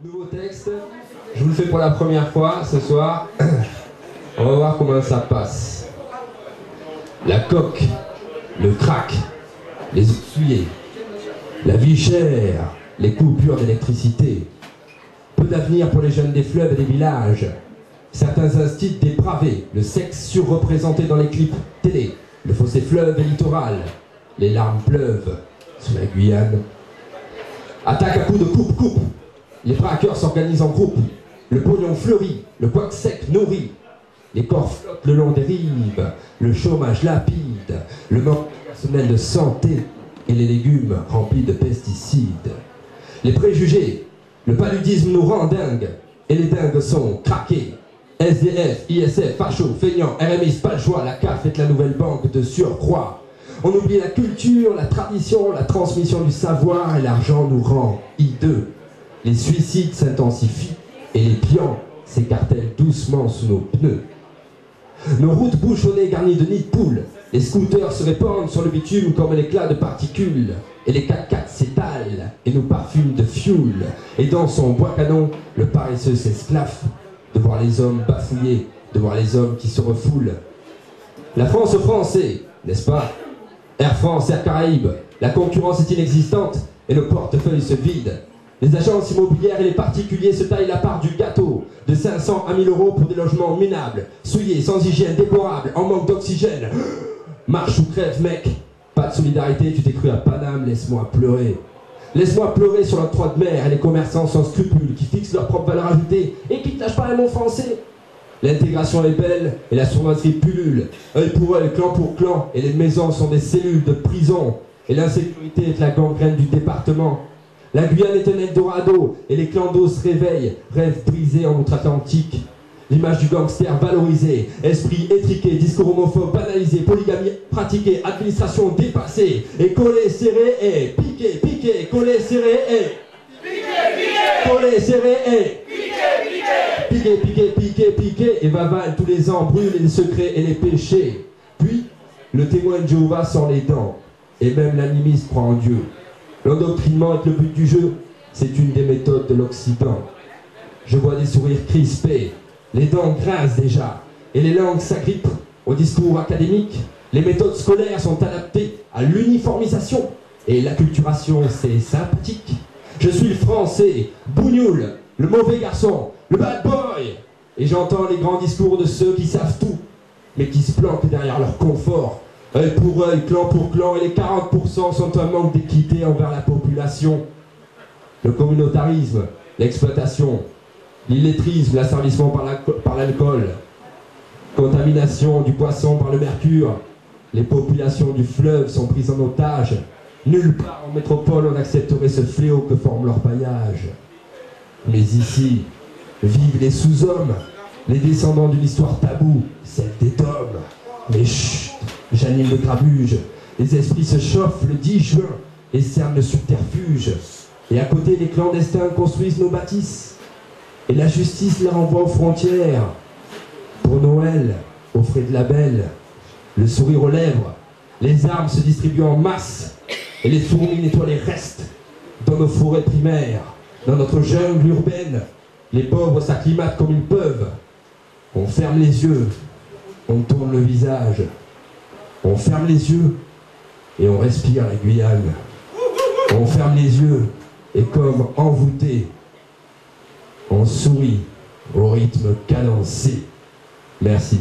Nouveau texte, je vous le fais pour la première fois ce soir. On va voir comment ça passe. La coque, le crack, les eaux souillées, la vie chère, les coupures d'électricité. Peu d'avenir pour les jeunes des fleuves et des villages. Certains instits dépravés, le sexe surreprésenté dans les clips télé, le fossé fleuve et littoral. Les larmes pleuvent sous la Guyane. Attaque à coups de coupe-coupe. Les braqueurs s'organisent en groupe. Le pognon fleurit, le couac sec nourrit. Les corps flottent le long des rives. Le chômage lapide, le manque personnel de santé et les légumes remplis de pesticides. Les préjugés, le paludisme nous rend dingues. Et les dingues sont craqués. SDF, ISF, facho, feignant, RMI, pas le choix. La CAF est la nouvelle banque de surcroît. On oublie la culture, la tradition, la transmission du savoir et l'argent nous rend hideux. Les suicides s'intensifient et les pians s'écartèlent doucement sous nos pneus. Nos routes bouchonnées garnies de nids de poules. Les scooters se répandent sur le bitume comme l'éclat de particules. Et les 4x4 s'étalent et nous parfument de fioul. Et dans son bois canon, le paresseux s'esclaffe de voir les hommes bafouillés, de voir les hommes qui se refoulent. La France aux Français, n'est-ce pas? Air France, Air Caraïbes, la concurrence est inexistante et le portefeuille se vide. Les agences immobilières et les particuliers se taillent la part du gâteau, de 500 à 1000 euros pour des logements minables, souillés, sans hygiène, déplorables, en manque d'oxygène. Marche ou crève, mec. Pas de solidarité, tu t'es cru à Paname, laisse-moi pleurer. Laisse-moi pleurer sur l'octroi de mer et les commerçants sans scrupules qui fixent leur propre valeur ajoutée et qui ne lâchent pas un mot français. L'intégration est belle et la sournoiserie pullule. Œil pour œil, clan pour clan, et les maisons sont des cellules de prison. Et l'insécurité est la gangrène du département. La Guyane est un Eldorado et les clandos se réveillent, rêves brisés en outre-Atlantique. L'image du gangster valorisée, esprit étriqué, discours homophobe banalisé, polygamie pratiquée, administration dépassée, et collé, serré, et piqué, piqué, collé, serré, et collé, serré, et piqué, piqué, piqué, piqué, et Vaval tous les ans brûle les secrets et les péchés. Puis, le témoin de Jéhovah sort les dents, et même l'animiste croit en Dieu. L'endoctrinement est le but du jeu, c'est une des méthodes de l'Occident. Je vois des sourires crispés, les dents grincent déjà, et les langues s'agrippent au discours académique. Les méthodes scolaires sont adaptées à l'uniformisation, et l'acculturation c'est sympathique. Je suis le français, bougnoul, le mauvais garçon, le bad boy, et j'entends les grands discours de ceux qui savent tout, mais qui se planquent derrière leur confort. Œil pour œil, clan pour clan, et les 40% sont un manque d'équité envers la population. Le communautarisme, l'exploitation, l'illettrisme, l'asservissement par l'alcool, contamination du poisson par le mercure, les populations du fleuve sont prises en otage. Nulle part en métropole on accepterait ce fléau que forme leur paillage. Mais ici, vivent les sous-hommes, les descendants d'une histoire taboue, celle des dômes. Mais chut, j'anime le grabuge, les esprits se chauffent le 10 juin et cernent le subterfuge. Et à côté, les clandestins construisent nos bâtisses. Et la justice les renvoie aux frontières. Pour Noël, offrez de la belle, le sourire aux lèvres, les armes se distribuent en masse, et les fourmis nettoient les restes. Dans nos forêts primaires, dans notre jungle urbaine, les pauvres s'acclimatent comme ils peuvent. On ferme les yeux, on tourne le visage, on ferme les yeux et on respire la Guyane. On ferme les yeux et comme envoûté, on sourit au rythme cadencé. Merci.